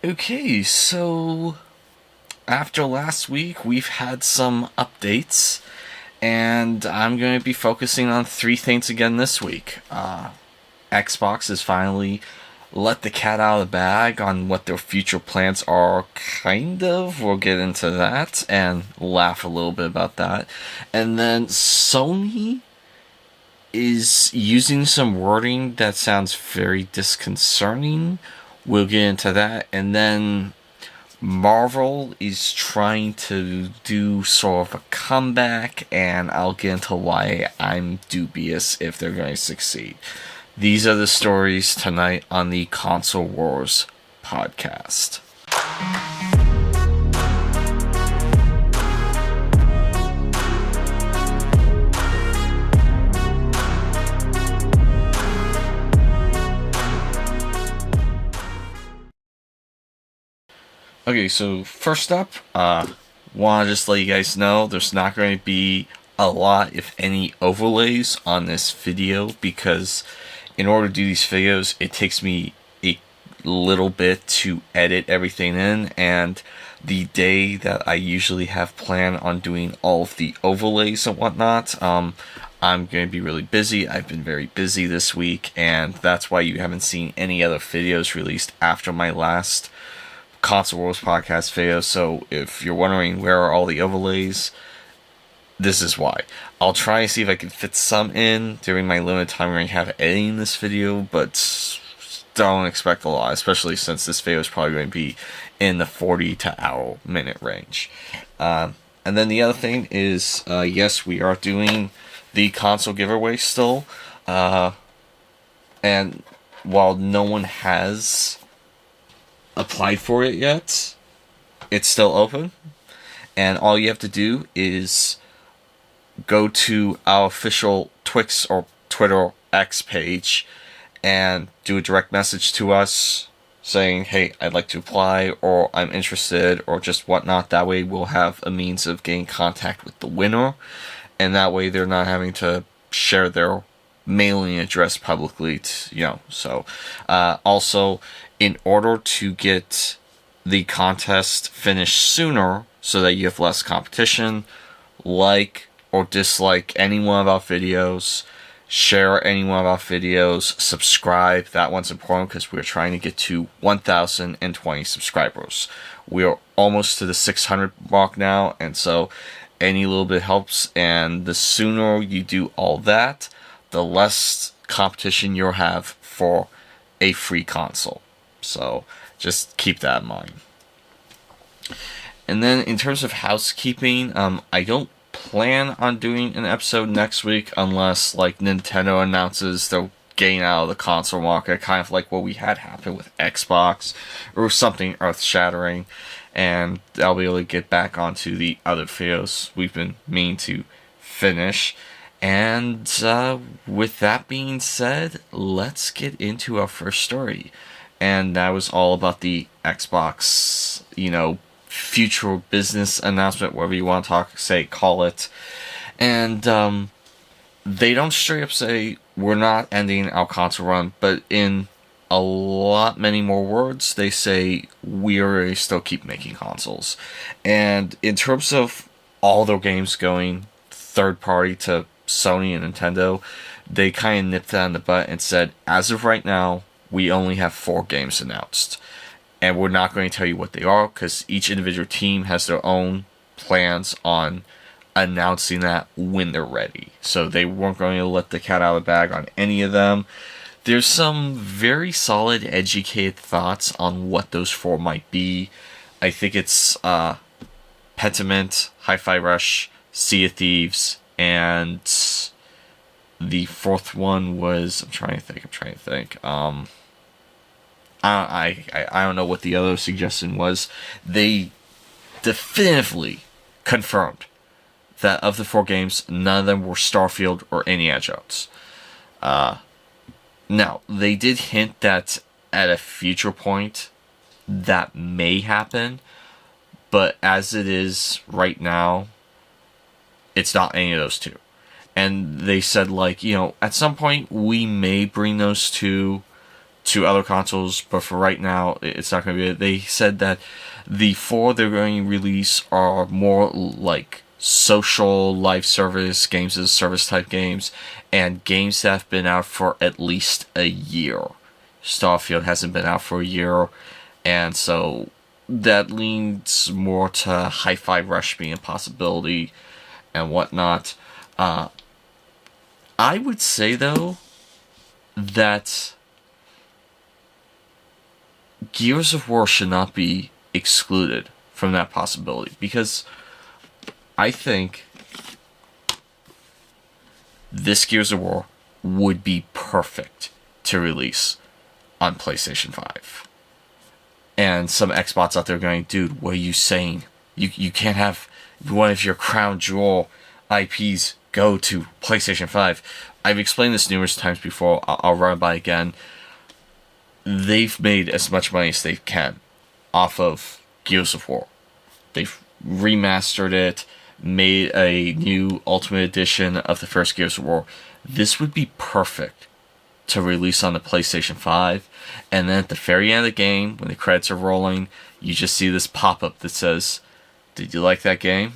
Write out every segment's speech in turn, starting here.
Okay, so after last week, we've had some updates, and I'm going to be focusing on three things again this week. Xbox has finally let the cat out of the bag on what their future plans are, kind of. We'll get into that and laugh a little bit about that. And then Sony is using some wording that sounds very disconcerting. We'll get into that. And then Marvel is trying to do sort of a comeback, and I'll get into why I'm dubious if they're going to succeed. These are the stories tonight on the Console Wars podcast. Okay, so first up, want to just let you guys know there's not going to be a lot, if any, overlays on this video because in order to do these videos, it takes me a little bit to edit everything in, and the day that I usually have planned on doing all of the overlays and whatnot, I'm going to be really busy. I've been very busy this week, and that's why you haven't seen any other videos released after my last Console Wars podcast video. So if you're wondering where are all the overlays, this is why. I'll try and see if I can fit some in during my limited time we're going to have editing this video, but don't expect a lot, especially since this video is probably going to be in the 40 to hour minute range. And then the other thing is, yes, we are doing the console giveaway still. And while no one has applied for it yet, it's still open, and all you have to do is go to our official Twix or Twitter X page and do a direct message to us saying, hey, I'd like to apply, or I'm interested, or just whatnot. That way we'll have a means of getting contact with the winner, and that way they're not having to share their mailing address publicly, so also, in order to get the contest finished sooner so that you have less competition, like or dislike any one of our videos, share any one of our videos, subscribe. That one's important because we're trying to get to 1,020 subscribers. We are almost to the 600 mark now, and so any little bit helps, and the sooner you do all that, the less competition you'll have for a free console. So just keep that in mind. And then in terms of housekeeping, I don't plan on doing an episode next week unless like Nintendo announces they're getting out of the console market, kind of like what we had happen with Xbox, or something earth-shattering, and I'll be able to get back onto the other videos we've been meaning to finish. And with that being said, let's get into our first story. And that was all about the Xbox, future business announcement, whatever you want to call it. And they don't straight up say, we're not ending our console run, but in a lot many more words, they say, we are still keep making consoles. And in terms of all their games going third party to Sony and Nintendo, they kind of nipped that in the butt and said, as of right now, we only have 4 games announced. And we're not going to tell you what they are, because each individual team has their own plans on announcing that when they're ready. So they weren't going to let the cat out of the bag on any of them. There's some very solid, educated thoughts on what those 4 might be. I think it's Pentiment, Hi-Fi Rush, Sea of Thieves, and the 4th one was, I'm trying to think. I don't know what the other suggestion was. They definitively confirmed that of the 4 games, none of them were Starfield or any Edge-outs. Now, they did hint that at a future point that may happen, but as it is right now, it's not any of those 2. And they said, at some point, we may bring those 2 to other consoles, but for right now, it's not going to be it. They said that the 4 they're going to release are more like social live service games as service type games, and games that have been out for at least a year. Starfield hasn't been out for a year, and so that leans more to Hi-Fi Rush being a possibility and whatnot. I would say, though, that Gears of War should not be excluded from that possibility, because I think this Gears of War would be perfect to release on PlayStation 5. And some Xbots out there going, dude, what are you saying? You can't have one of your crown jewel IPs go to PlayStation 5. I've explained this numerous times before. I'll run it by again. They've made as much money as they can off of Gears of War. They've remastered it, made a new Ultimate Edition of the first Gears of War. This would be perfect to release on the PlayStation 5, and then at the very end of the game, when the credits are rolling, you just see this pop-up that says, "Did you like that game?"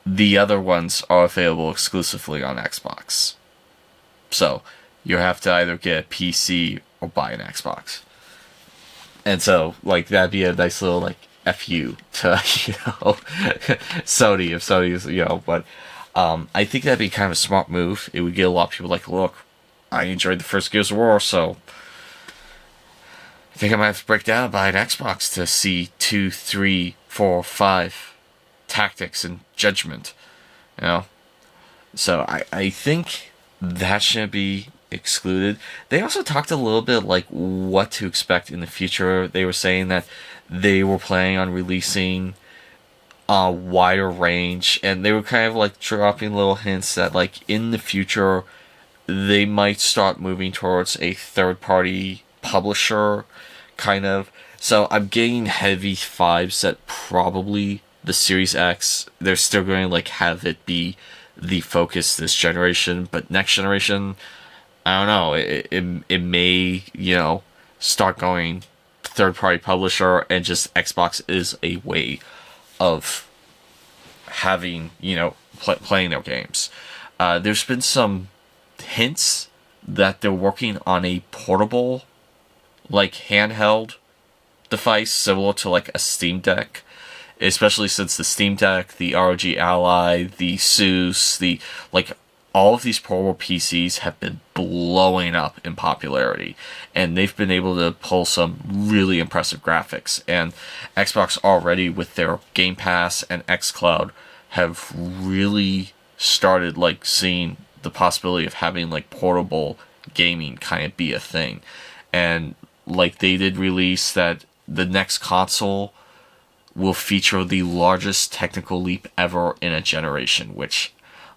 The other ones are available exclusively on Xbox. So, you have to either get a PC or buy an Xbox. And so, like, that'd be a nice little, like, FU to, Sony, if Sony's, but I think that'd be kind of a smart move. It would get a lot of people like, look, I enjoyed the first Gears of War, so I think I might have to break down and buy an Xbox to see 2, 3, 4, 5 tactics and judgment, So I think that shouldn't be excluded. They also talked a little bit like what to expect in the future. They were saying that they were planning on releasing a wider range, and they were kind of like dropping little hints that like in the future they might start moving towards a third-party publisher, kind of. So I'm getting heavy vibes that probably the Series X, they're still going to like have it be the focus this generation, but next generation, I don't know, it may, start going third-party publisher, and just Xbox is a way of having, playing their games. There's been some hints that they're working on a portable, like handheld device similar to like a Steam Deck, especially since the Steam Deck, the ROG Ally, the Asus, all of these portable PCs have been blowing up in popularity, and they've been able to pull some really impressive graphics. And Xbox already, with their Game Pass and xCloud, have really started like seeing the possibility of having like portable gaming kind of be a thing. And like they did release that the next console will feature the largest technical leap ever in a generation, which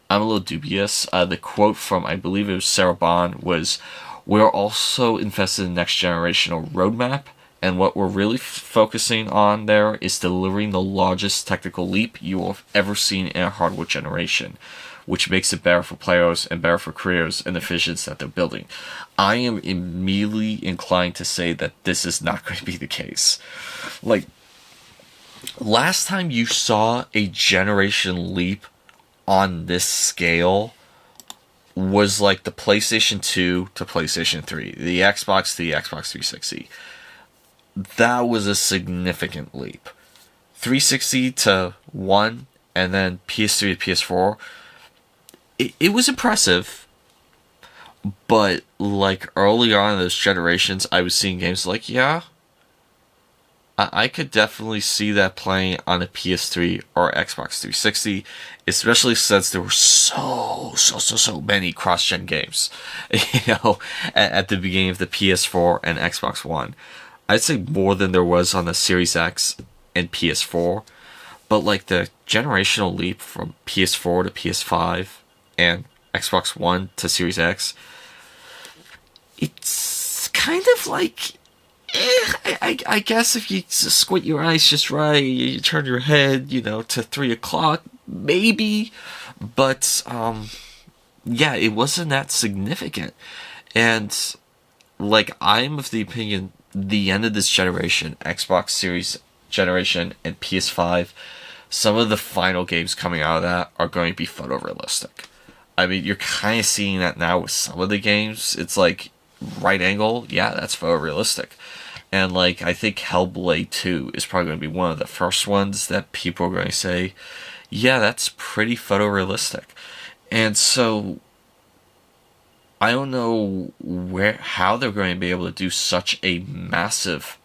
I'm a little dubious. The quote from, I believe it was Sarah Bond, was, "We're also invested in next generational roadmap, and what we're really focusing on there is delivering the largest technical leap you will have ever seen in a hardware generation, which makes it better for players and better for creators and the visions that they're building." I am immediately inclined to say that this is not going to be the case. Like, last time you saw a generation leap on this scale was like the PlayStation 2 to PlayStation 3, the Xbox to the Xbox 360. That was a significant leap. 360 to 1, and then PS3 to PS4. It was impressive, but like early on in those generations, I was seeing games like, yeah, I could definitely see that playing on a PS3 or Xbox 360, especially since there were so many cross-gen games, at the beginning of the PS4 and Xbox One. I'd say more than there was on the Series X and PS4, but like the generational leap from PS4 to PS5 and Xbox One to Series X, it's kind of like, I guess if you squint your eyes just right, you turn your head, to 3 o'clock, maybe, but, yeah, it wasn't that significant. And like, I'm of the opinion the end of this generation, Xbox Series generation and PS5, some of the final games coming out of that are going to be photorealistic. I mean, you're kind of seeing that now with some of the games. It's like, right angle, yeah, that's photorealistic. And, like, I think Hellblade 2 is probably going to be one of the first ones that people are going to say, yeah, that's pretty photorealistic. And so, I don't know how they're going to be able to do such a massive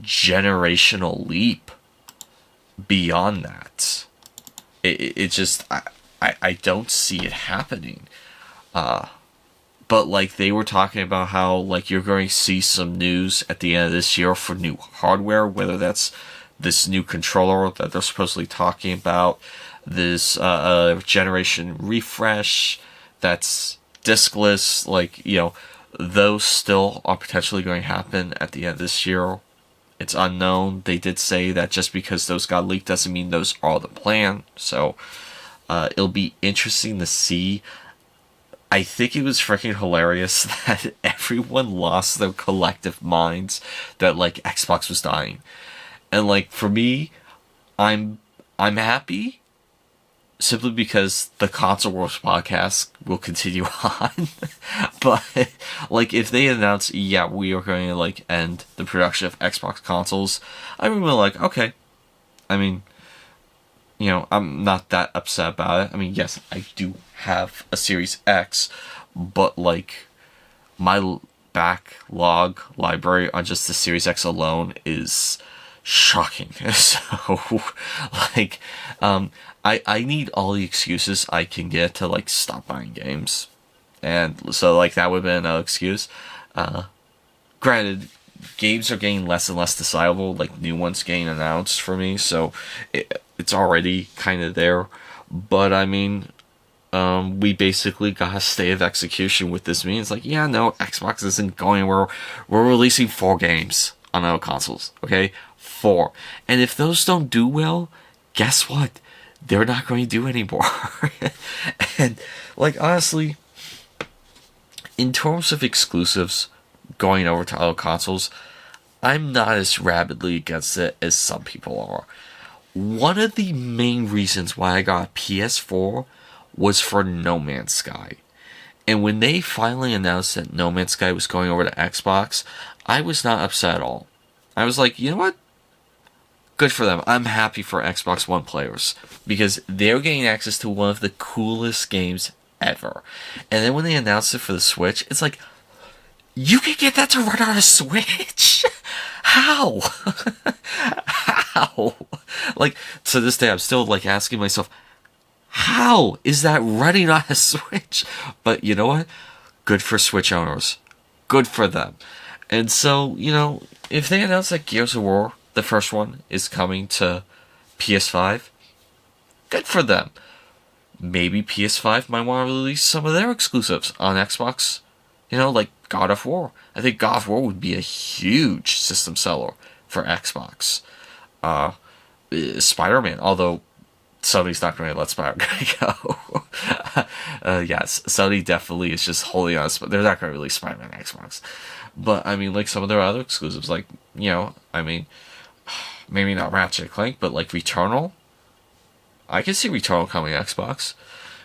generational leap beyond that. It just, I don't see it happening. But, like, they were talking about how, like, you're going to see some news at the end of this year for new hardware, whether that's this new controller that they're supposedly talking about, this generation refresh that's diskless, like, those still are potentially going to happen at the end of this year. It's unknown. They did say that just because those got leaked doesn't mean those are the plan. So it'll be interesting to see. I think it was freaking hilarious that everyone lost their collective minds that, like, Xbox was dying. And, like, for me, I'm happy simply because the Console Wars podcast will continue on. But, like, if they announce, yeah, we are going to, like, end the production of Xbox consoles, I'm really like, okay. I mean, I'm not that upset about it. I mean, yes, I do have a Series X, but, like, my backlog library on just the Series X alone is shocking. So, like, I need all the excuses I can get to, like, stop buying games. And so, like, that would have been another excuse. Granted, games are getting less and less desirable, like, new ones getting announced for me, so it's already kind of there. But, I mean, we basically got a state of execution with this meeting. It's like, yeah, no, Xbox isn't going anywhere. We're releasing 4 games on our consoles, okay? 4. And if those don't do well, guess what? They're not going to do anymore. And, like, honestly, in terms of exclusives going over to other consoles, I'm not as rabidly against it as some people are. One of the main reasons why I got a PS4 was for No Man's Sky. And when they finally announced that No Man's Sky was going over to Xbox, I was not upset at all. I was like, you know what? Good for them. I'm happy for Xbox One players because they're getting access to one of the coolest games ever. And then when they announced it for the Switch, it's like, you can get that to run on a Switch? How? How? Like, to this day, I'm still, like, asking myself, how is that running on a Switch? But you know what? Good for Switch owners. Good for them. And so, if they announce that Gears of War, the first one, is coming to PS5, good for them. Maybe PS5 might want to release some of their exclusives on Xbox. Like God of War. I think God of War would be a huge system seller for Xbox. Spider-Man, although Sony's not going to let Spider-Man go. Yes, Sony definitely is just holding on, but they're not going to release Spider-Man on Xbox. But, I mean, like, some of their other exclusives, like, I mean, maybe not Ratchet and Clank, but, like, Returnal. I can see Returnal coming to Xbox.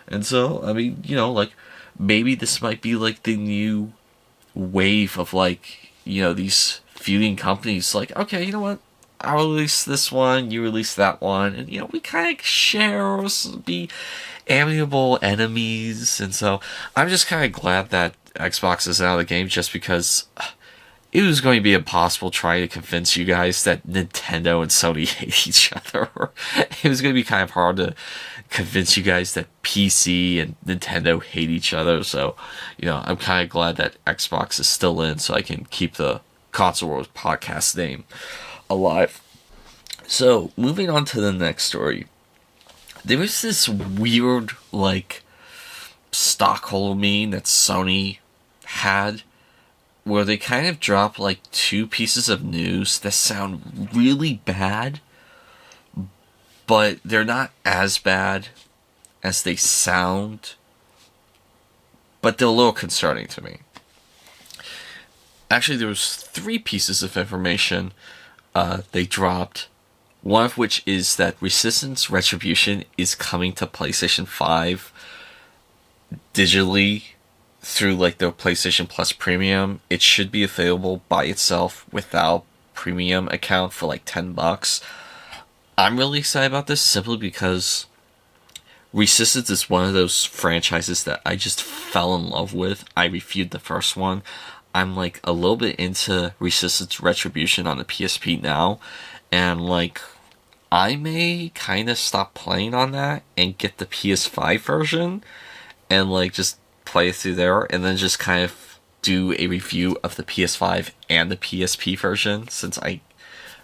And so, I mean, like, maybe this might be, like, the new wave of, like, these feuding companies, like, okay, you know what? I'll release this one, you release that one, and, we kind of share, be amiable enemies, and so I'm just kind of glad that Xbox is out of the game just because it was going to be impossible trying to convince you guys that Nintendo and Sony hate each other. It was going to be kind of hard to convince you guys that PC and Nintendo hate each other, so, I'm kind of glad that Xbox is still in so I can keep the Console Wars podcast name alive. So, moving on to the next story. There was this weird, like, stockholder meeting that Sony had where they kind of drop, like, 2 pieces of news that sound really bad, but they're not as bad as they sound, but they're a little concerning to me. Actually, there was 3 pieces of information they dropped. One of which is that Resistance Retribution is coming to PlayStation 5 digitally through like the PlayStation Plus Premium. It should be available by itself without premium account for like $10. I'm really excited about this simply because Resistance is one of those franchises that I just fell in love with. I reviewed the first one. I'm like a little bit into Resistance Retribution on the PSP now, and like I may kind of stop playing on that and get the PS5 version and like just play it through there, and then just kind of do a review of the PS5 and the PSP version, since I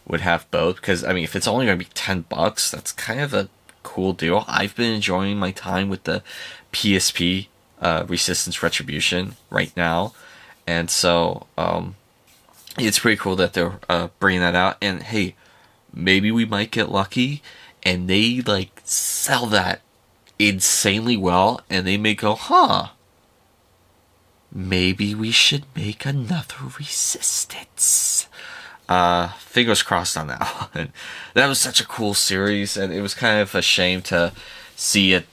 would have both. Because I mean, if it's only going to be $10, that's kind of a cool deal. I've been enjoying my time with the PSP Resistance Retribution right now, and so it's pretty cool that they're bringing that out. And hey, maybe we might get lucky and they like sell that insanely well, and they may go, huh, maybe we should make another Resistance. Fingers crossed on that one. That was such a cool series, and it was kind of a shame to see it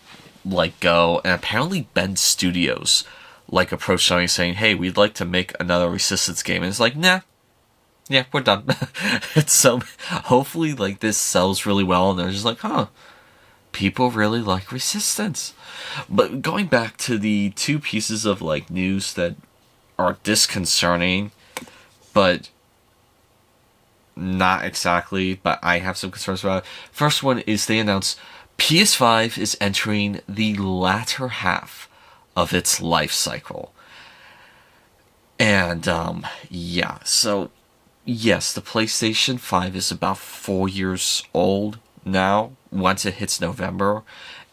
like go. And apparently Bend Studios like approached Sony saying, hey, we'd like to make another Resistance game, and it's like, nah, yeah, we're done. So hopefully like this sells really well, and they're just like, huh, people really like Resistance. But going back to the 2 pieces of like news that are disconcerting, but not exactly, but I have some concerns about it. First one is they announced PS5 is entering the latter half of its life cycle. And yeah, so yes, the PlayStation 5 is about 4 years old now, once it hits November.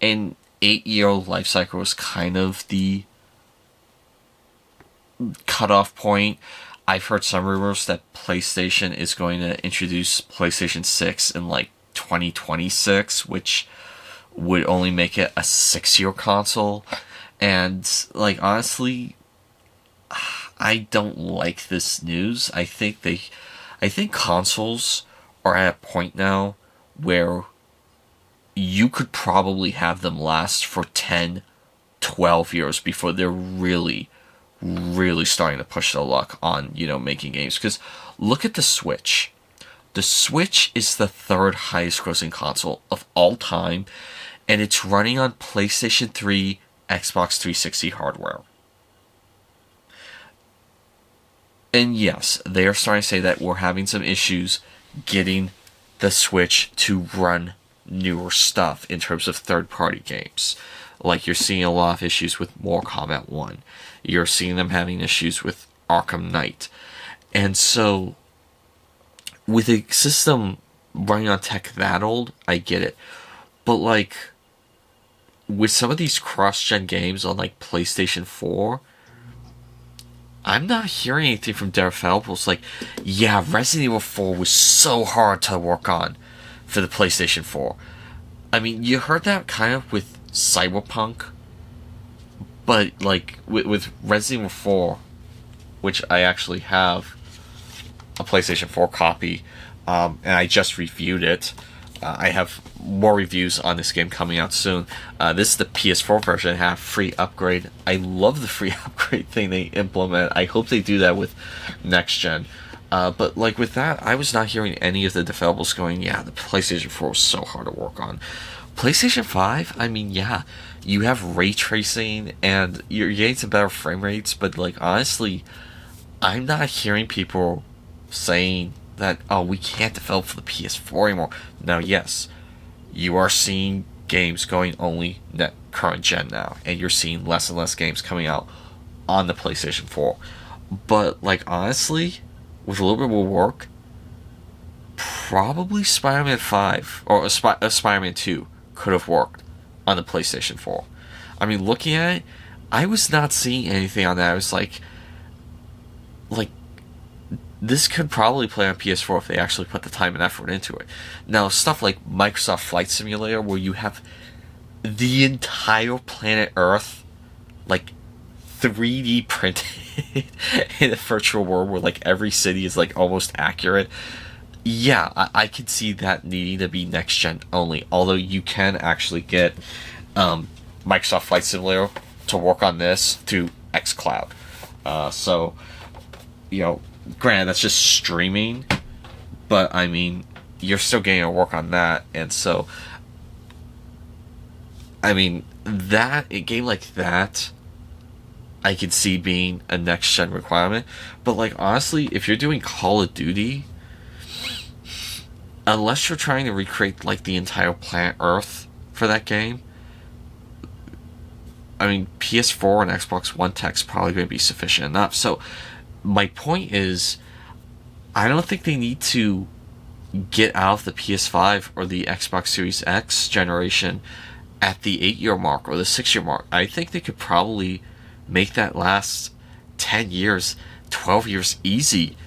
An 8-year life cycle is kind of the cutoff point. I've heard some rumors that PlayStation is going to introduce PlayStation 6 in like 2026, which would only make it a 6-year console. And like honestly, I don't like this news. I think consoles are at a point now where you could probably have them last for 10, 12 years before they're really starting to push their luck on, making games. Because look at the Switch. The Switch is the 3rd highest grossing console of all time, and it's running on PlayStation 3, Xbox 360 hardware. And yes, they are starting to say that we're having some issues getting the Switch to run newer stuff in terms of third-party games. Like, you're seeing a lot of issues with Mortal Kombat 1. You're seeing them having issues with Arkham Knight. And so, with a system running on tech that old, I get it. But, like, with some of these cross-gen games on, like, PlayStation 4, I'm not hearing anything from developers like, yeah, Resident Evil 4 was so hard to work on for the PlayStation 4. I mean, you heard that kind of with Cyberpunk, but like with Resident Evil 4, which I actually have a PlayStation 4 copy, and I just reviewed it. I have more reviews on this game coming out soon. This is the PS4 version. I have free upgrade. I love the free upgrade thing they implement. I hope they do that with next gen. But like with that, I was not hearing any of the developers going, yeah, the PlayStation 4 was so hard to work on. PlayStation 5, I mean, yeah, you have ray tracing and you're getting some better frame rates, but like honestly, I'm not hearing people saying that, oh, we can't develop for the PS4 anymore. Now, yes, you are seeing games going only current gen now, and you're seeing less and less games coming out on the PlayStation 4. But like honestly, with a little bit more work, probably Spider-Man 5 or Spider-Man 2 could have worked on the PlayStation 4. I mean, looking at it, I was not seeing anything on that. I was like, this could probably play on PS4 if they actually put the time and effort into it. Now, stuff like Microsoft Flight Simulator, where you have the entire planet Earth, like 3D printed in a virtual world where like every city is like almost accurate. Yeah, I could see that needing to be next gen only. Although you can actually get Microsoft Flight Simulator to work on this through xCloud. So, granted that's just streaming, but I mean, you're still getting to work on that, and so, I mean, a game like that, I could see being a next gen requirement. But like honestly, if you're doing Call of Duty, unless you're trying to recreate like the entire planet Earth for that game, I mean, PS4 and Xbox One tech's probably going to be sufficient enough. So my point is, I don't think they need to get out of the PS5 or the Xbox Series X generation at the 8-year mark or the 6-year mark. I think they could probably make that last 10 years, 12 years easy.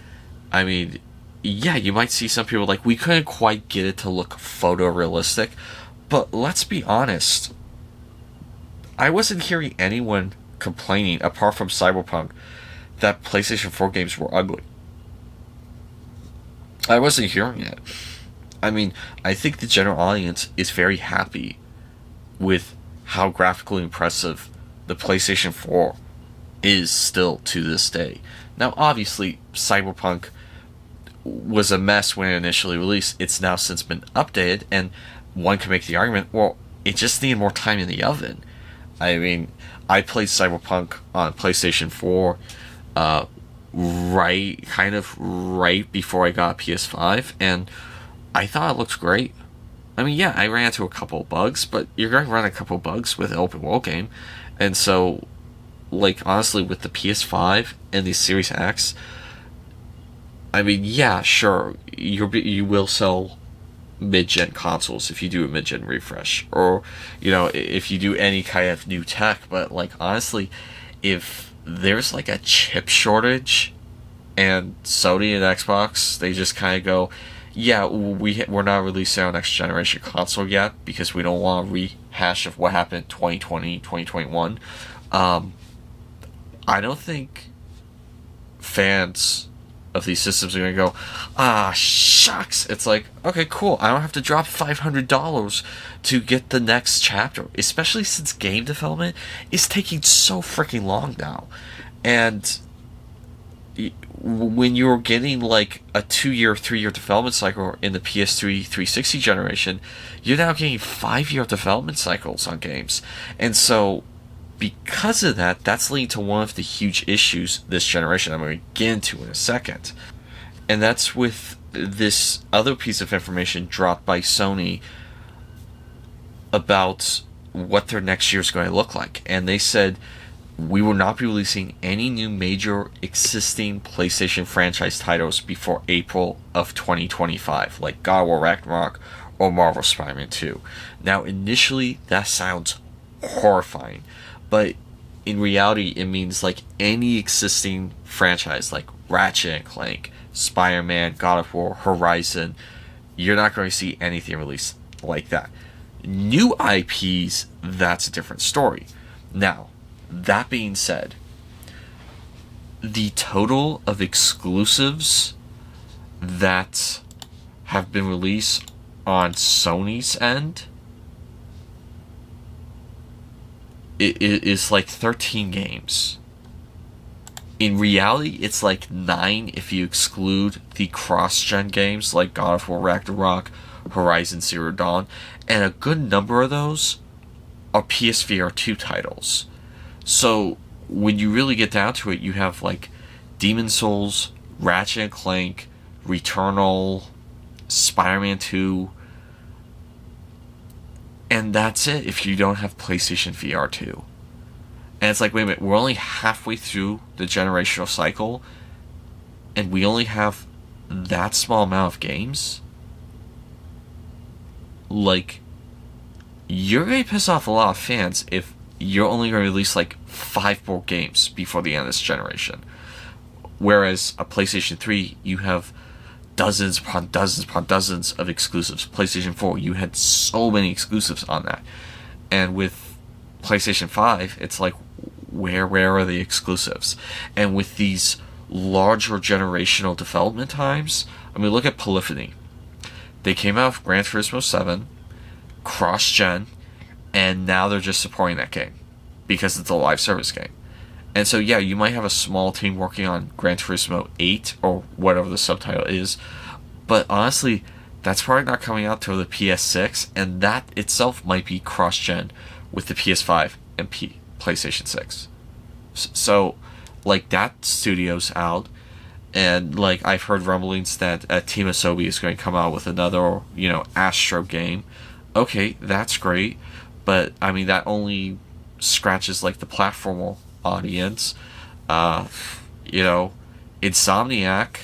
I mean, yeah, you might see some people like, we couldn't quite get it to look photorealistic, but let's be honest. I wasn't hearing anyone complaining, apart from Cyberpunk, that PlayStation 4 games were ugly. I wasn't hearing it. I mean, I think the general audience is very happy with how graphically impressive the PlayStation 4 is still to this day. Now, obviously, Cyberpunk was a mess when it initially released. It's now since been updated, and one can make the argument, well, it just needed more time in the oven. I mean, I played Cyberpunk on PlayStation 4 right before I got a PS5, and I thought it looked great. I mean, yeah, I ran into a couple of bugs, but you're going to run a couple of bugs with an open world game. And so, like, honestly, with the PS5 and the Series X, I mean, yeah, sure, you will sell mid-gen consoles if you do a mid-gen refresh, or if you do any kind of new tech. But like honestly, if there's like a chip shortage and Sony and Xbox, they just kind of go, yeah, we're not releasing our next generation console yet because we don't want a rehash of what happened in 2020 2021. I don't think fans of these systems are going to go, shucks. It's like, okay, cool. I don't have to drop $500 to get the next chapter, especially since game development is taking so freaking long now. And when you're getting like a 2-year, 3-year development cycle in the PS3 360 generation, you're now getting 5-year development cycles on games. And so, because of that, that's leading to one of the huge issues this generation I'm going to get into in a second. And that's with this other piece of information dropped by Sony about what their next year is going to look like. And they said, we will not be releasing any new major existing PlayStation franchise titles before April of 2025, like God of War Ragnarok or Marvel Spider-Man 2. Now, initially, that sounds horrifying. But in reality, it means like any existing franchise, like Ratchet and Clank, Spider-Man, God of War, Horizon, you're not going to see anything released like that. New IPs, that's a different story. Now, that being said, the total of exclusives that have been released on Sony's end, it is like 13 games. In reality, it's like 9 if you exclude the cross-gen games like God of War Ragnarok, Horizon Zero Dawn, and a good number of those are PSVR 2 titles. So when you really get down to it, you have like Demon's Souls, Ratchet and Clank, Returnal, Spider-Man 2, and that's it if you don't have PlayStation VR 2. And it's like, wait a minute, we're only halfway through the generational cycle, and we only have that small amount of games? Like, you're going to piss off a lot of fans if you're only going to release like 5 more games before the end of this generation. Whereas a PlayStation 3, you have dozens upon dozens upon dozens of exclusives. PlayStation 4, you had so many exclusives on that. And with PlayStation 5, it's like, where are the exclusives? And with these larger generational development times, I mean, look at Polyphony. They came out with Gran Turismo 7, cross-gen, and now they're just supporting that game because it's a live service game. And so, yeah, you might have a small team working on Gran Turismo 8 or whatever the subtitle is, but honestly, that's probably not coming out till the PS6, and that itself might be cross-gen with the PS5 and PlayStation 6. So, like, that studio's out, and, like, I've heard rumblings that Team Asobi is going to come out with another, Astro game. Okay, that's great, but, I mean, that only scratches, like, the platformer audience. Insomniac,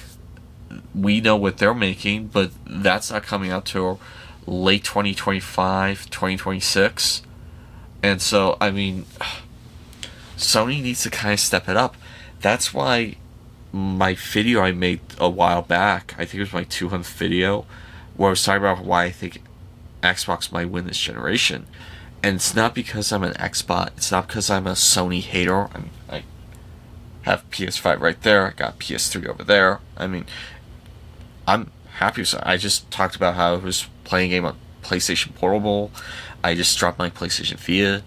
we know what they're making, but that's not coming out till late 2025, 2026. And so, I mean, Sony needs to kind of step it up. That's why my video I made a while back, I think it was my 200th video, where I was talking about why I think Xbox might win this generation. And it's not because I'm an Xbot, it's not because I'm a Sony hater. I mean, I have PS5 right there, I got PS3 over there. I mean, I'm happy with it. I just talked about how I was playing a game on PlayStation Portable. I just dropped my PlayStation Vita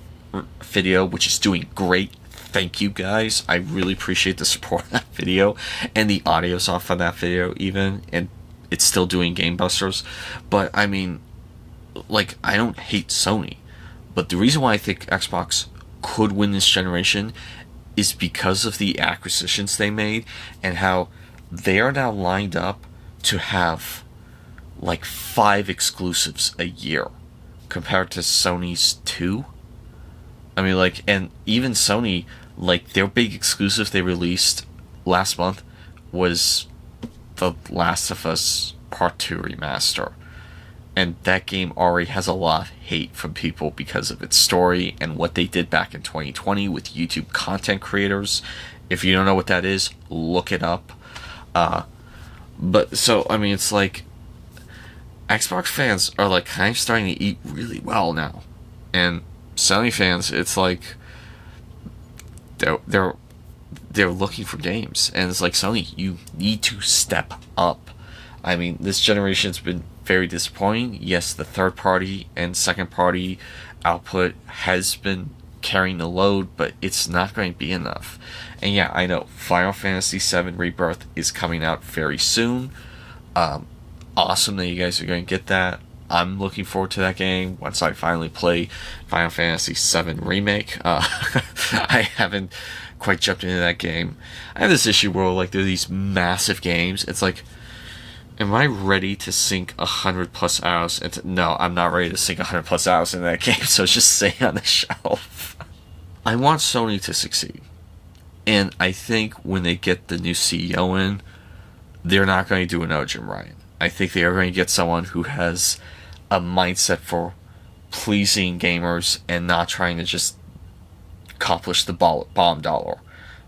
video, which is doing great. Thank you guys. I really appreciate the support of that video. And the audio's off on that video even. And it's still doing gangbusters. But I mean, like, I don't hate Sony. But the reason why I think Xbox could win this generation is because of the acquisitions they made and how they are now lined up to have like 5 exclusives a year compared to Sony's 2. I mean, like, and even Sony, like, their big exclusive they released last month was The Last of Us Part 2 Remaster. And that game already has a lot of hate from people because of its story and what they did back in 2020 with YouTube content creators. If you don't know what that is, look it up. But so, I mean, it's like Xbox fans are like kind of starting to eat really well now. And Sony fans, it's like they're looking for games. And it's like, Sony, you need to step up. I mean, this generation's been very disappointing. Yes, the third party and second party output has been carrying the load, but it's not going to be enough. And yeah, I know Final Fantasy VII Rebirth is coming out very soon. Awesome that you guys are going to get that. I'm looking forward to that game once I finally play Final Fantasy VII Remake. I haven't quite jumped into that game. I have this issue where, like, there are these massive games. It's like, am I ready to sink 100+ hours into... No, I'm not ready to sink 100+ hours into that game, so it's just sitting on the shelf. I want Sony to succeed. And I think when they get the new CEO in, they're not going to do another Jim Ryan. I think they are going to get someone who has a mindset for pleasing gamers and not trying to just accomplish the bomb dollar.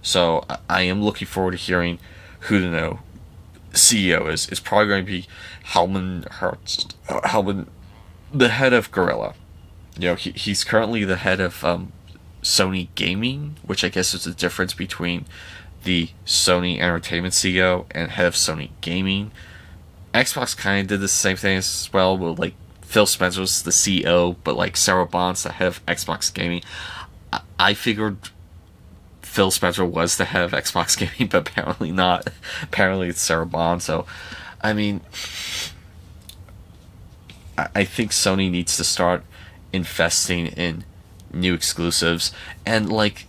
So I am looking forward to hearing who the new CEO is. It's probably going to be Hellman, the head of Guerrilla. He's currently the head of Sony Gaming, which I guess is the difference between the Sony Entertainment CEO and head of Sony Gaming. Xbox kind of did the same thing as well, with like Phil Spencer was the CEO, but like Sarah Bond's the head of Xbox Gaming. I figured Phil Spencer was the head of Xbox Gaming, but apparently not. Apparently it's Sarah Bond. So, I mean, I think Sony needs to start investing in new exclusives. And, like,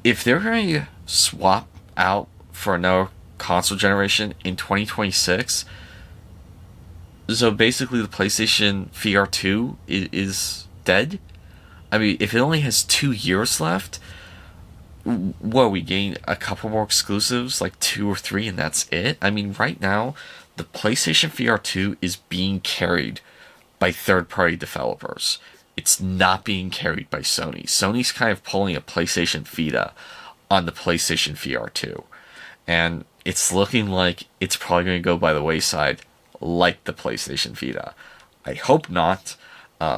if they're going to swap out for another console generation in 2026, so basically the PlayStation VR 2 is dead. I mean, if it only has 2 years left, what, we gain a couple more exclusives, like 2 or 3, and that's it? I mean, right now, the PlayStation VR 2 is being carried by third-party developers. It's not being carried by Sony. Sony's kind of pulling a PlayStation Vita on the PlayStation VR 2. And it's looking like it's probably going to go by the wayside, like the PlayStation Vita. I hope not.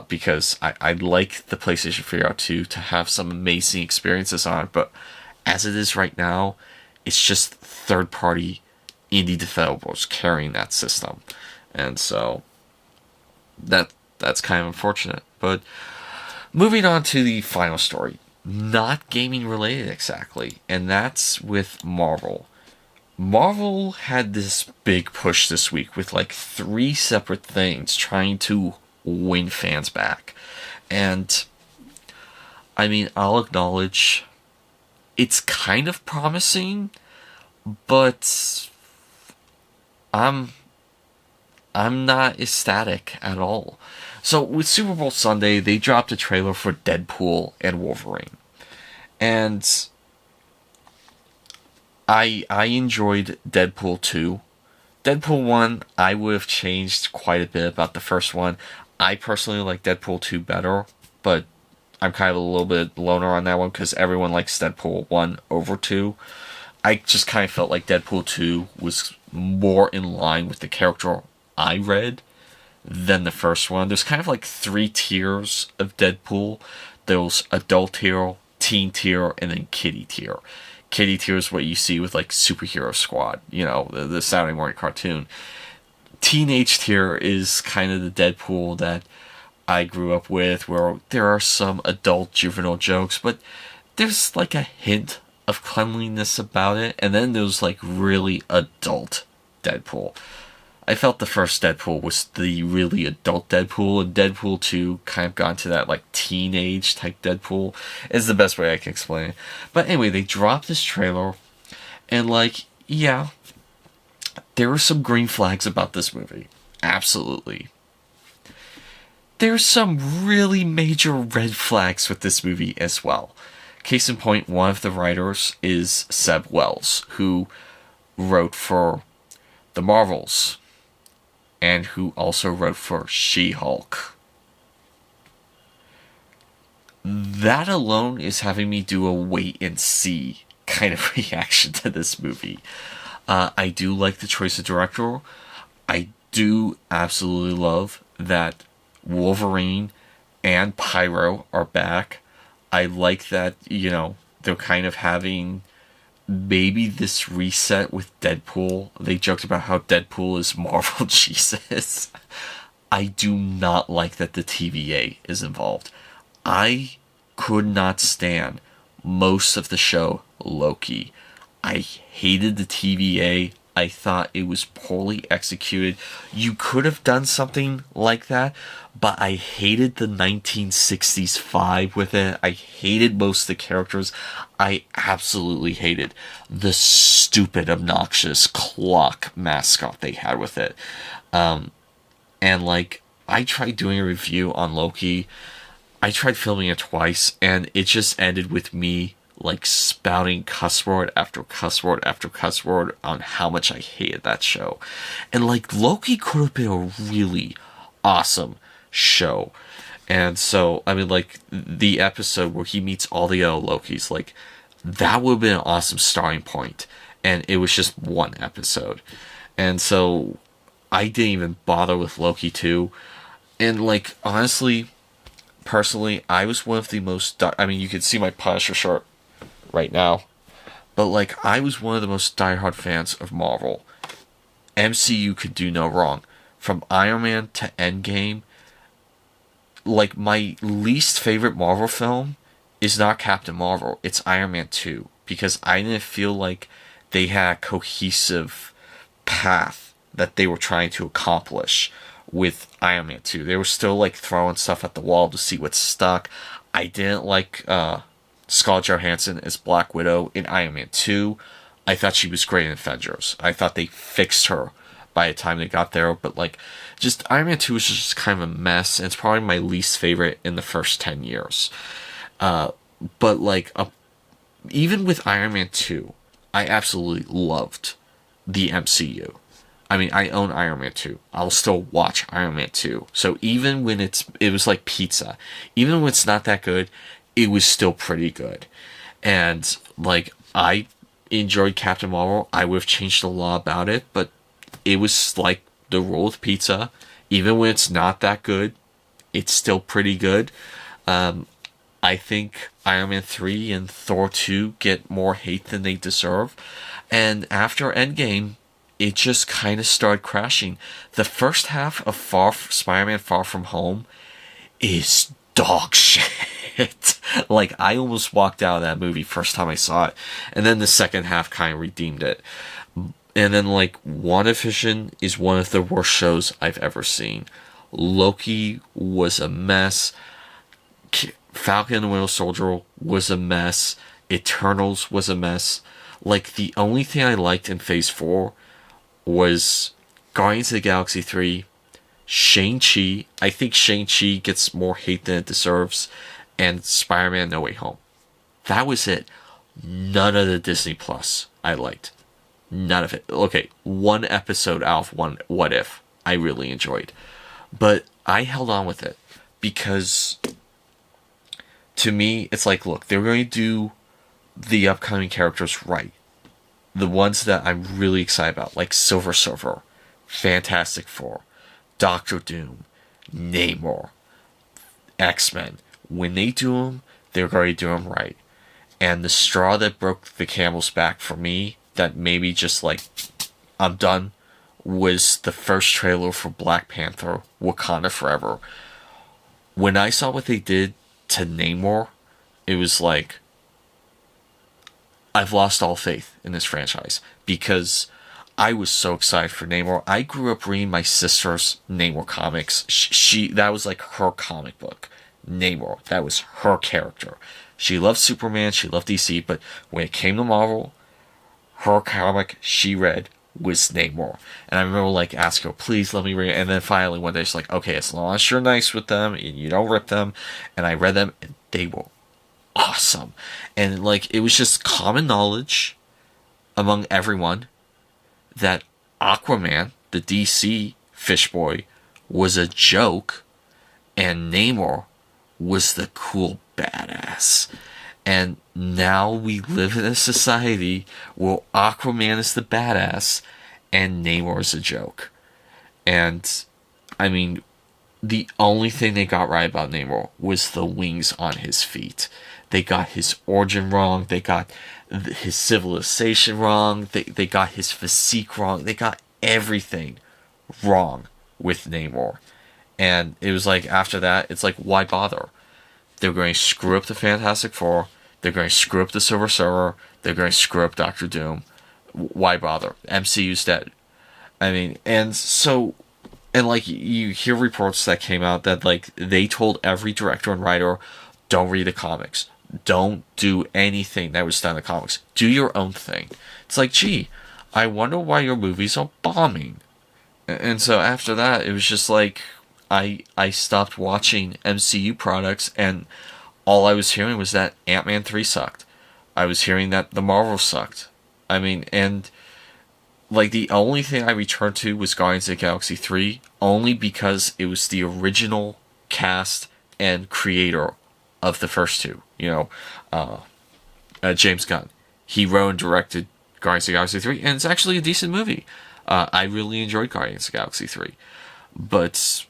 because I like the PlayStation 4 2 to have some amazing experiences on it, but as it is right now, it's just third-party indie developers carrying that system, and so that's kind of unfortunate. But moving on to the final story, not gaming related exactly, and that's with Marvel. Marvel had this big push this week with like 3 separate things trying to win fans back. And I mean, I'll acknowledge it's kind of promising, but I'm not ecstatic at all. So with Super Bowl Sunday, they dropped a trailer for Deadpool and Wolverine. And I enjoyed Deadpool 2. Deadpool 1, I would have changed quite a bit about the first one. I personally like Deadpool 2 better, but I'm kind of a little bit loner on that one because everyone likes Deadpool 1 over 2. I just kind of felt like Deadpool 2 was more in line with the character I read than the first one. There's kind of like 3 tiers of Deadpool. There's adult tier, teen tier, and then kiddie tier. Kiddie tier is what you see with like Superhero Squad, the Saturday morning cartoon. Teenage tier is kind of the Deadpool that I grew up with, where there are some adult juvenile jokes, but there's like a hint of cleanliness about it, and then there's like really adult Deadpool. I felt the first Deadpool was the really adult Deadpool, and Deadpool 2 kind of got into that like teenage type Deadpool, is the best way I can explain it. But anyway, they dropped this trailer, and like, yeah, there were some green flags about this movie. Absolutely. There's some really major red flags with this movie as well. Case in point, one of the writers is Seb Wells, who wrote for The Marvels, and who also wrote for She-Hulk. That alone is having me do a wait and see kind of reaction to this movie. I do like the choice of director. I do absolutely love that Wolverine and Pyro are back. I like that, they're kind of having maybe this reset with Deadpool. They joked about how Deadpool is Marvel Jesus. I do not like that the TVA is involved. I could not stand most of the show Loki. I hated the TVA. I thought it was poorly executed. You could have done something like that, but I hated the 1960s vibe with it. I hated most of the characters. I absolutely hated the stupid, obnoxious clock mascot they had with it. And like, I tried doing a review on Loki. I tried filming it twice, and it just ended with me like spouting cuss word after cuss word after cuss word on how much I hated that show. And like, Loki could have been a really awesome show. And so, I mean, like, the episode where he meets all the other Lokis, like, that would have been an awesome starting point. And it was just one episode. And so, I didn't even bother with Loki 2. And like, honestly, personally, I was one of the most, I mean, you can see my Punisher shirt right now, but like, I was one of the most diehard fans of Marvel. MCU could do no wrong. From Iron Man to Endgame, like, my least favorite Marvel film is not Captain Marvel, it's Iron Man 2, because I didn't feel like they had a cohesive path that they were trying to accomplish with Iron Man 2. They were still like throwing stuff at the wall to see what stuck. I didn't like Scarlett Johansson as Black Widow in Iron Man 2. I thought she was great in Avengers. I thought they fixed her by the time they got there, but like, just Iron Man 2 was just kind of a mess, and it's probably my least favorite in the first 10 years. But like, even with Iron Man 2, I absolutely loved the MCU. I mean, I own Iron Man 2. I'll still watch Iron Man 2. So even when it was like pizza. Even when it's not that good, it was still pretty good. And like, I enjoyed Captain Marvel. I would have changed a lot about it, but it was like the roll with pizza. Even when it's not that good, it's still pretty good. I think Iron Man 3 and Thor 2 get more hate than they deserve. And after Endgame, it just kind of started crashing. The first half of Spider-Man Far From Home is dog shit. Like, I almost walked out of that movie first time I saw it. And then the second half kind of redeemed it. And then, like, WandaVision is one of the worst shows I've ever seen. Loki was a mess. Falcon and the Winter Soldier was a mess. Eternals was a mess. Like, the only thing I liked in Phase 4 was Guardians of the Galaxy 3, Shang-Chi. I think Shang-Chi gets more hate than it deserves, and Spider-Man No Way Home. That was it. None of the Disney Plus I liked. None of it. Okay, one episode out of one What If I really enjoyed. But I held on with it because to me, it's like, look, they're going to do the upcoming characters right. The ones that I'm really excited about, like Silver Surfer, Fantastic Four, Doctor Doom, Namor, X-Men. When they do them, they're going to do them right. And the straw that broke the camel's back for me, that maybe just like, I'm done, was the first trailer for Black Panther, Wakanda Forever. When I saw what they did to Namor, it was like, I've lost all faith in this franchise because I was so excited for Namor. I grew up reading my sister's Namor comics. That was like her comic book. Namor, that was her character. She loved Superman, she loved DC, but when it came to Marvel, her comic she read was Namor. And I remember like asking her, please let me read it. And then finally one day she's like, okay, as long as you're nice with them and you don't rip them. And I read them and they were awesome. And like, it was just common knowledge among everyone that Aquaman, the DC fish boy, was a joke and Namor was the cool badass. And now we live in a society where Aquaman is the badass and Namor is a joke. And I mean, the only thing they got right about Namor was the wings on his feet. They got his origin wrong. They got his civilization wrong. They got his physique wrong. They got everything wrong with Namor. And it was like, after that, it's like, why bother? They're going to screw up the Fantastic Four. They're going to screw up the Silver Surfer. They're going to screw up Doctor Doom. Why bother? MCU's dead. I mean, and so, and like, you hear reports that came out that like, they told every director and writer, don't read the comics. Don't do anything that was done in the comics. Do your own thing. It's like, gee, I wonder why your movies are bombing. And so after that, it was just like, I stopped watching MCU products, and all I was hearing was that Ant-Man 3 sucked. I was hearing that the Marvel sucked. I mean, and like, the only thing I returned to was Guardians of the Galaxy 3, only because it was the original cast and creator of the first two. You know, James Gunn. He wrote and directed Guardians of the Galaxy 3, and it's actually a decent movie. I really enjoyed Guardians of the Galaxy 3. But,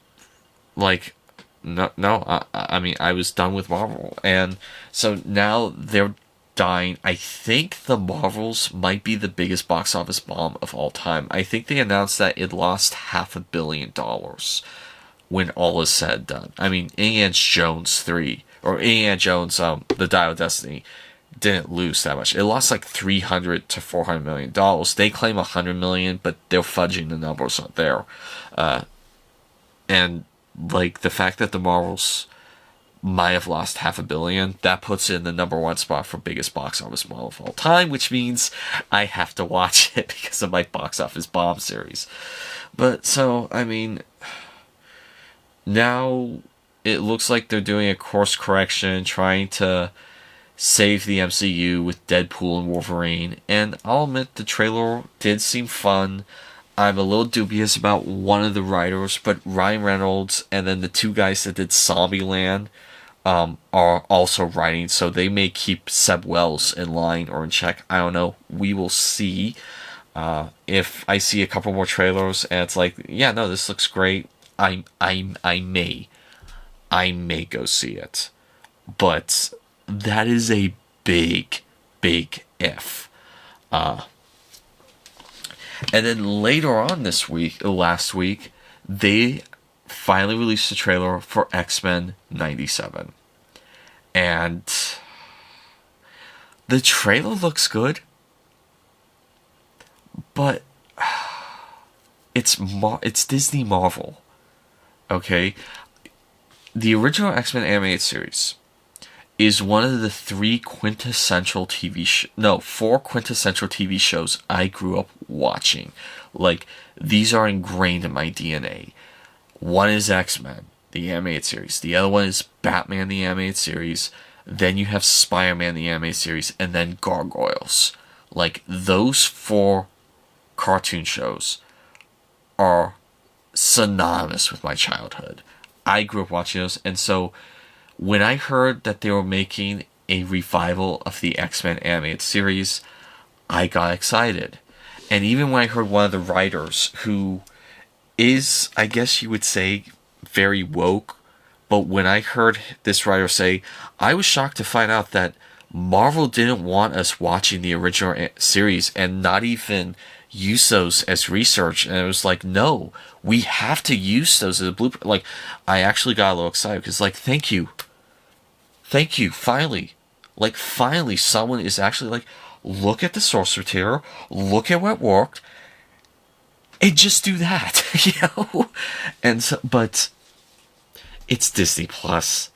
like, I mean, I was done with Marvel. And so now they're dying. I think the Marvels might be the biggest box office bomb of all time. I think they announced that it lost $500 million when all is said and done. I mean, Indiana Jones 3, or Indiana Jones, The Dial of Destiny, didn't lose that much. It lost like $300 to $400 million. They claim $100 million, but they're fudging the numbers out there. And like, the fact that the Marvels might have lost $500 million, that puts it in the number one spot for biggest box office bomb of all time, which means I have to watch it because of my box office bomb series. But so, I mean, now it looks like they're doing a course correction, trying to save the MCU with Deadpool and Wolverine, and I'll admit the trailer did seem fun. I'm a little dubious about one of the writers, but Ryan Reynolds and then the two guys that did Zombieland are also writing, so they may keep Seb Wells in line or in check. I don't know. We will see. If I see a couple more trailers and it's like, yeah, no, this looks great, I may I may go see it. But that is a big, big if. And then later on last week, they finally released a trailer for X-Men 97. And the trailer looks good, but it's Disney Marvel. Okay? The original X-Men animated series is one of the four quintessential TV shows I grew up watching. Like, these are ingrained in my DNA. One is X-Men, the animated series. The other one is Batman, the animated series. Then you have Spider-Man, the animated series. And then Gargoyles. Like, those four cartoon shows are synonymous with my childhood. I grew up watching those, and so when I heard that they were making a revival of the X-Men animated series, I got excited. And even when I heard one of the writers, who is, I guess you would say, very woke, but when I heard this writer say, I was shocked to find out that Marvel didn't want us watching the original series and not even use those as research. And it was like, no, we have to use those as a blueprint. Like, I actually got a little excited because, like, thank you, finally. Like, finally, someone is actually like, look at the source material, look at what worked, and just do that, you know? And so, but it's Disney Plus.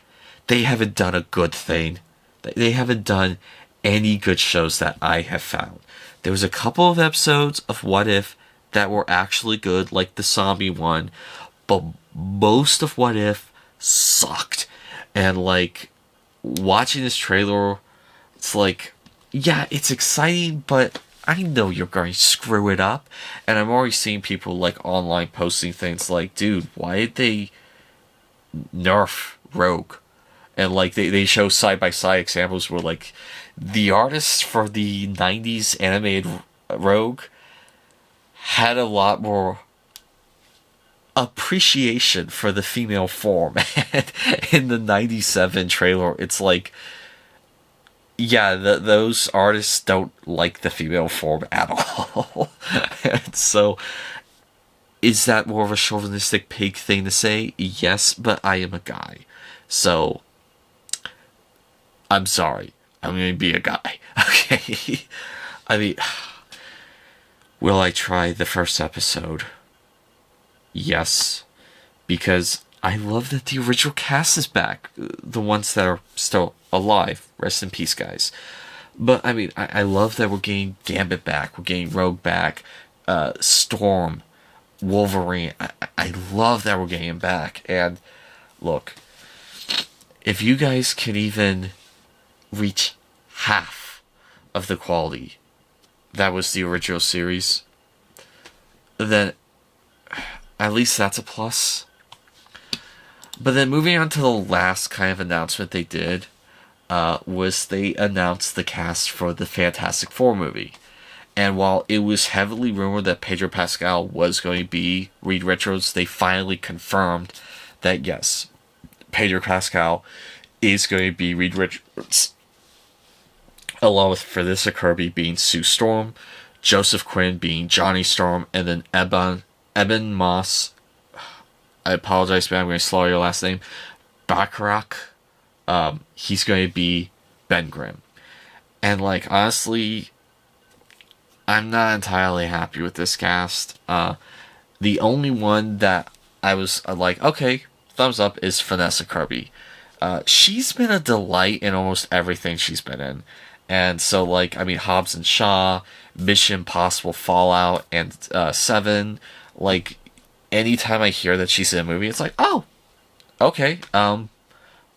They haven't done a good thing. They haven't done any good shows that I have found. There was a couple of episodes of What If that were actually good, like the zombie one, but most of What If sucked. And, like, watching this trailer, it's like, yeah, it's exciting, but I know you're going to screw it up. And I'm already seeing people, like, online posting things like, dude, why did they nerf Rogue? And, like, they show side-by-side examples where, like, the artists for the 90s animated Rogue had a lot more appreciation for the female form. And in the 97 trailer, it's like, yeah, those artists don't like the female form at all. And so, is that more of a chauvinistic pig thing to say? Yes, but I am a guy. So, I'm sorry. I'm going to be a guy. Okay? I mean, will I try the first episode? Yes. Because I love that the original cast is back. The ones that are still alive. Rest in peace, guys. But, I mean, I love that we're getting Gambit back. We're getting Rogue back. Storm. Wolverine. I love that we're getting him back. And, look, if you guys can even reach half of the quality that was the original series, then at least that's a plus. But then moving on to the last kind of announcement they did, was they announced the cast for the Fantastic Four movie. And while it was heavily rumored that Pedro Pascal was going to be Reed Richards, they finally confirmed that yes, Pedro Pascal is going to be Reed Richards, along with Felissa Kirby being Sue Storm, Joseph Quinn being Johnny Storm, and then Eben Moss, I apologize, but I'm going to slaughter your last name, Bacharach, he's going to be Ben Grimm. And, like, honestly, I'm not entirely happy with this cast. The only one that I was like, okay, thumbs up, is Vanessa Kirby. She's been a delight in almost everything she's been in. And so, like, I mean, Hobbs and Shaw, Mission Impossible Fallout, and 7, like, anytime I hear that she's in a movie, it's like, oh, okay,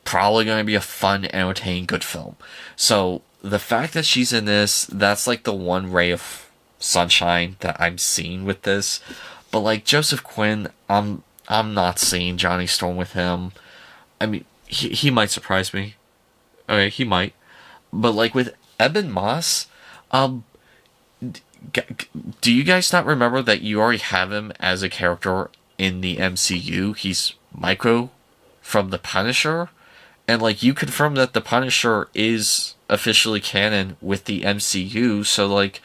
probably going to be a fun, entertaining, good film. So, the fact that she's in this, that's, like, the one ray of sunshine that I'm seeing with this. But, like, Joseph Quinn, I'm not seeing Johnny Storm with him. I mean, he might surprise me. Okay, he might. But, like, with Eben Moss, do you guys not remember that you already have him as a character in the MCU? He's Micro from The Punisher. And, like, you confirm that The Punisher is officially canon with the MCU, so, like,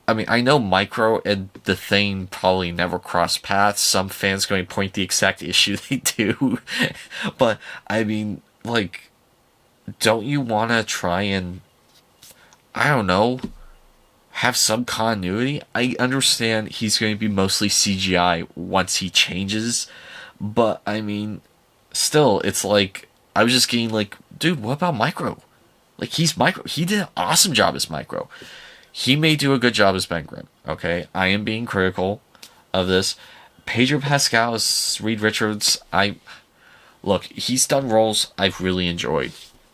I mean, I know Micro and The Thing probably never cross paths. Some fans going to point the exact issue they do. But, I mean, like, don't you want to try and, I don't know, have some continuity? I understand he's going to be mostly CGI once he changes, but, I mean, still, it's like, I was just getting like, dude, what about Micro? Like, he's Micro. He did an awesome job as Micro. He may do a good job as Ben Grimm, okay? I am being critical of this. Pedro Pascal as Reed Richards, look, he's done roles I've really enjoyed.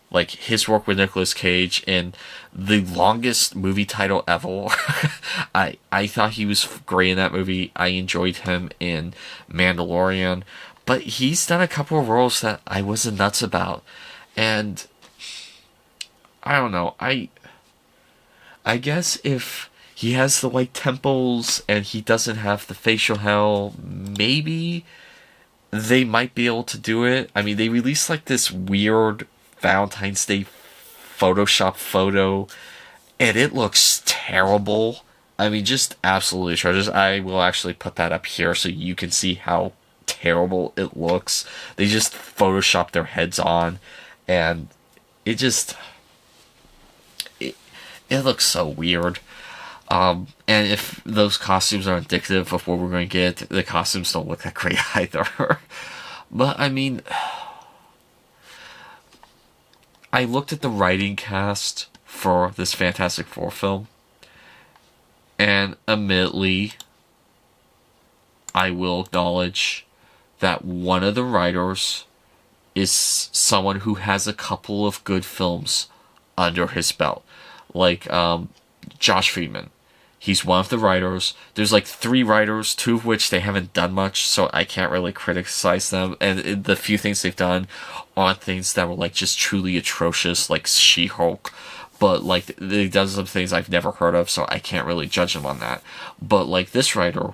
Like, his work with Nicolas Cage in the longest movie title ever. I thought he was great in that movie. I enjoyed him in Mandalorian. But he's done a couple of roles that I wasn't nuts about. And I don't know. I guess if he has the white temples and he doesn't have the facial hair, maybe they might be able to do it. I mean, they released like this weird Valentine's Day Photoshop photo, and it looks terrible. I mean, just absolutely atrocious. I will actually put that up here so you can see how terrible it looks. They just Photoshopped their heads on, and it just... It looks so weird. And if those costumes are indicative of what we're going to get, the costumes don't look that great either. But, I mean... I looked at the writing cast for this Fantastic Four film, and admittedly, I will acknowledge that one of the writers is someone who has a couple of good films under his belt. Like, Josh Friedman. He's one of the writers. There's like 3 writers, 2 of which they haven't done much, so I can't really criticize them. And the few things they've done aren't things that were like just truly atrocious, like She-Hulk. But like, they've done some things I've never heard of, so I can't really judge them on that. But like, this writer,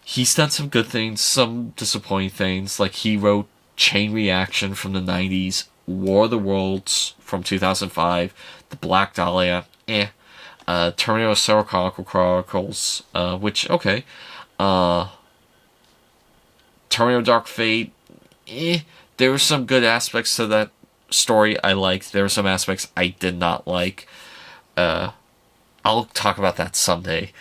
he's done some good things, some disappointing things. Like, he wrote Chain Reaction from the 90s, War of the Worlds from 2005, The Black Dahlia, Terminator Sarah Chronicles, which, okay. Terminator Dark Fate, there were some good aspects to that story I liked. There were some aspects I did not like. I'll talk about that someday.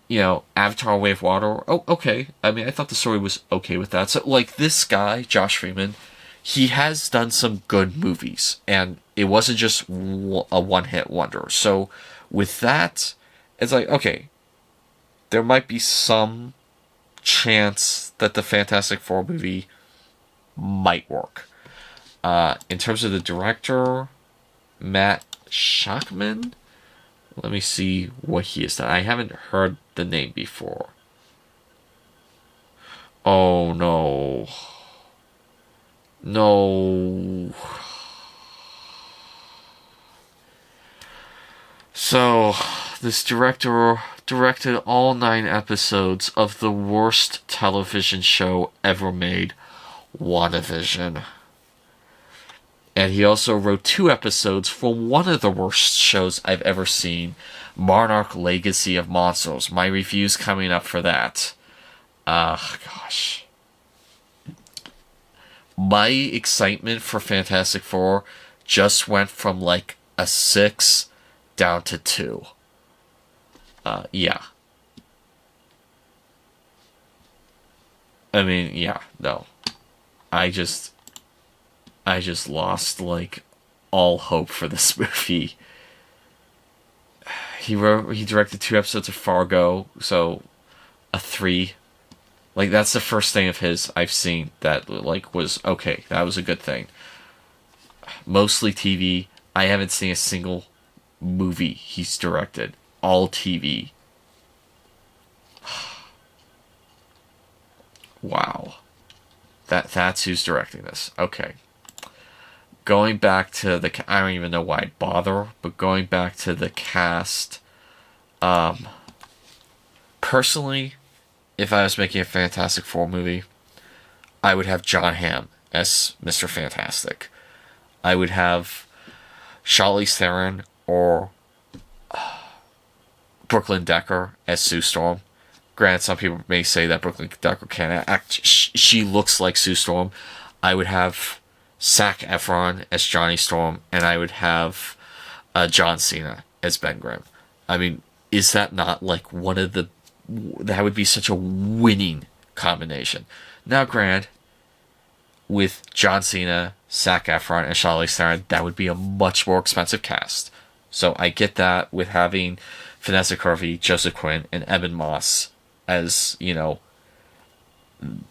You know, Avatar Way of Water, oh, okay. I mean, I thought the story was okay with that. So, like, this guy, Josh Freeman, he has done some good movies, and it wasn't just a one-hit wonder. So, with that, it's like, okay, there might be some chance that the Fantastic Four movie might work. In terms of the director, Matt Shakman, let me see what he has done. I haven't heard the name before. Oh, no. No. So, this director directed all 9 episodes of the worst television show ever made, WandaVision. And he also wrote 2 episodes for one of the worst shows I've ever seen, Monarch Legacy of Monsters. My review's coming up for that. Gosh. My excitement for Fantastic Four just went from like a 6 down to 2. Yeah. I mean, yeah, no. I just lost, like, all hope for this movie. He directed 2 episodes of Fargo, so a 3. Like, that's the first thing of his I've seen that, like, was okay. That was a good thing. Mostly TV. I haven't seen a single movie he's directed. All TV. Wow. That's who's directing this. Okay. Going back to the... I don't even know why I'd bother, but going back to the cast... personally, if I was making a Fantastic Four movie, I would have John Hamm as Mr. Fantastic. I would have Charlize Theron or Brooklyn Decker as Sue Storm. Granted, some people may say that Brooklyn Decker can't act. She looks like Sue Storm. I would have Zac Efron as Johnny Storm, and I would have John Cena as Ben Grimm. I mean, is that not like one of the... That would be such a winning combination. Now, granted, with John Cena, Zac Efron, and Charlize Theron, that would be a much more expensive cast. So I get that with having Vanessa Kirby, Joseph Quinn, and Evan Moss as, you know,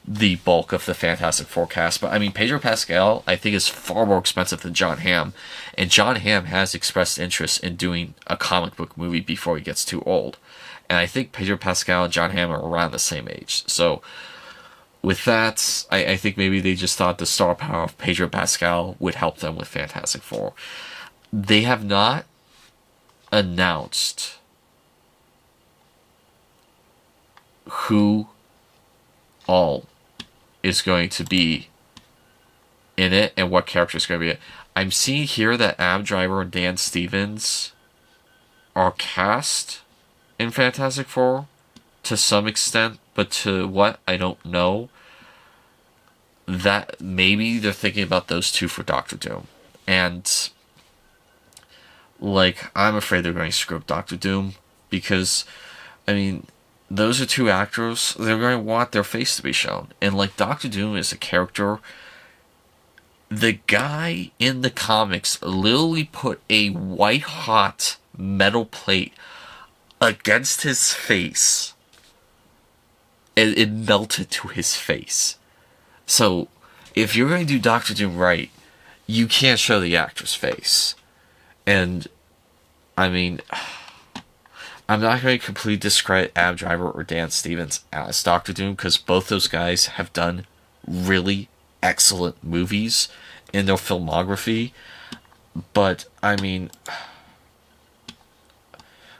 the bulk of the Fantastic Four cast. But I mean, Pedro Pascal, I think, is far more expensive than John Hamm. And John Hamm has expressed interest in doing a comic book movie before he gets too old. And I think Pedro Pascal and John Hamm are around the same age. So with that, I think maybe they just thought the star power of Pedro Pascal would help them with Fantastic Four. They have not announced who all is going to be in it and what character is going to be it. I'm seeing here that Adam Driver and Dan Stevens are cast in Fantastic Four to some extent, but to what, I don't know. That maybe they're thinking about those two for Doctor Doom. And like, I'm afraid they're going to screw up Doctor Doom because, I mean, those are two actors, they're going to want their face to be shown. And like, Doctor Doom is a character, the guy in the comics literally put a white hot metal plate against his face and it melted to his face. So if you're going to do Doctor Doom right, you can't show the actor's face. And I mean, I'm not going to completely discredit Adam Driver or Dan Stevens as Doctor Doom because both those guys have done really excellent movies in their filmography. But I mean,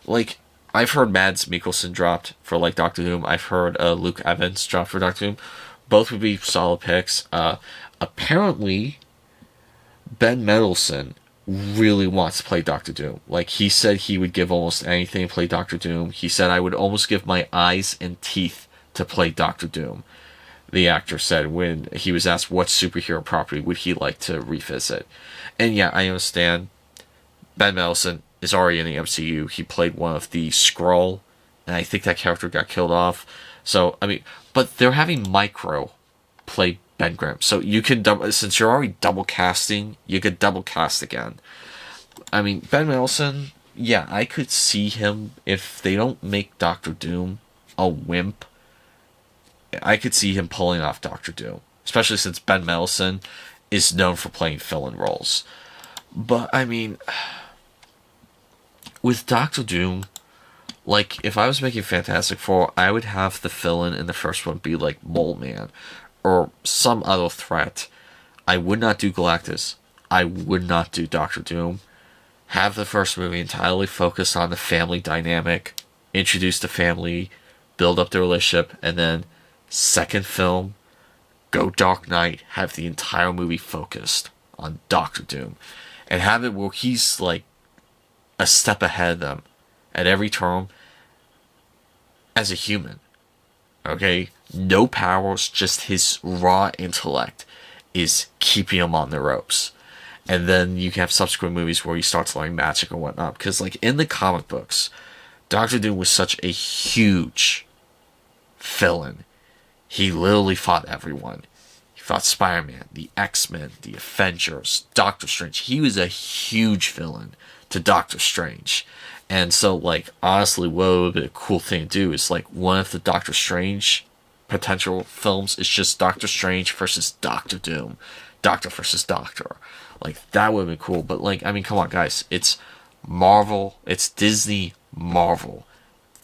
like, I've heard Mads Mikkelsen dropped for like Doctor Doom. I've heard Luke Evans dropped for Doctor Doom. Both would be solid picks. Apparently, Ben Mendelsohn really wants to play Doctor Doom. Like, he said he would give almost anything to play Doctor Doom. He said, I would almost give my eyes and teeth to play Doctor Doom. The actor said when he was asked what superhero property would he like to revisit. And yeah, I understand. Ben Mendelsohn is already in the MCU. He played one of the Skrull, and I think that character got killed off. So, I mean, but they're having Micro play Ben Grimm. So you can since you're already double casting, you could double cast again. I mean, Ben Mendelsohn, yeah, I could see him if they don't make Doctor Doom a wimp. I could see him pulling off Doctor Doom, especially since Ben Mendelsohn is known for playing villain roles. But I mean, with Doctor Doom, like, if I was making Fantastic Four, I would have the villain in the first one be like Mole Man or some other threat. I would not do Galactus. I would not do Doctor Doom. Have the first movie entirely focused on the family dynamic, introduce the family, build up the relationship, and then second film, go Dark Knight, have the entire movie focused on Doctor Doom. And have it where he's like a step ahead of them at every turn as a human. Okay? No powers, just his raw intellect is keeping him on the ropes. And then you can have subsequent movies where he starts learning magic and whatnot. Because, like, in the comic books, Doctor Doom was such a huge villain. He literally fought everyone. He fought Spider-Man, the X-Men, the Avengers, Doctor Strange. He was a huge villain to Doctor Strange. And so, like, honestly, what would be a cool thing to do is, like, one of the Doctor Strange potential films is just Doctor Strange versus Doctor Doom. Doctor versus Doctor. Like, that would have been cool. But, like, I mean, come on, guys. It's Marvel. It's Disney Marvel.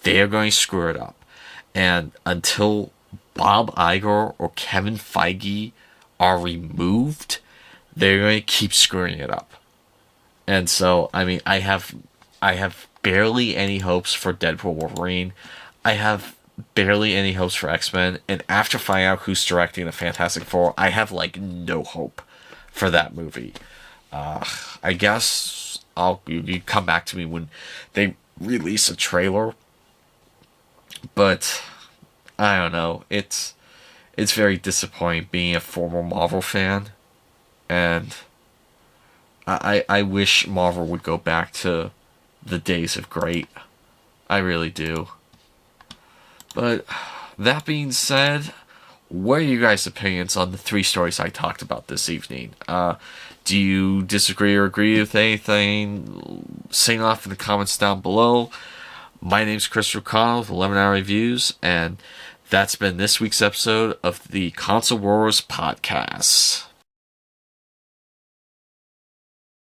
They're going to screw it up. And until Bob Iger or Kevin Feige are removed, they're going to keep screwing it up. And so, I mean, I have barely any hopes for Deadpool Wolverine. I have barely any hopes for X-Men, and after finding out who's directing the Fantastic Four, I have like no hope for that movie. I guess you come back to me when they release a trailer, but I don't know. It's very disappointing being a former Marvel fan, and I wish Marvel would go back to the days of great. I really do. But that being said, what are you guys' opinions on the 3 stories I talked about this evening? Do you disagree or agree with anything? Sing off in the comments down below. My name's Chris O'Connell with 11 Hour Reviews, and that's been this week's episode of the Console Wars Podcast.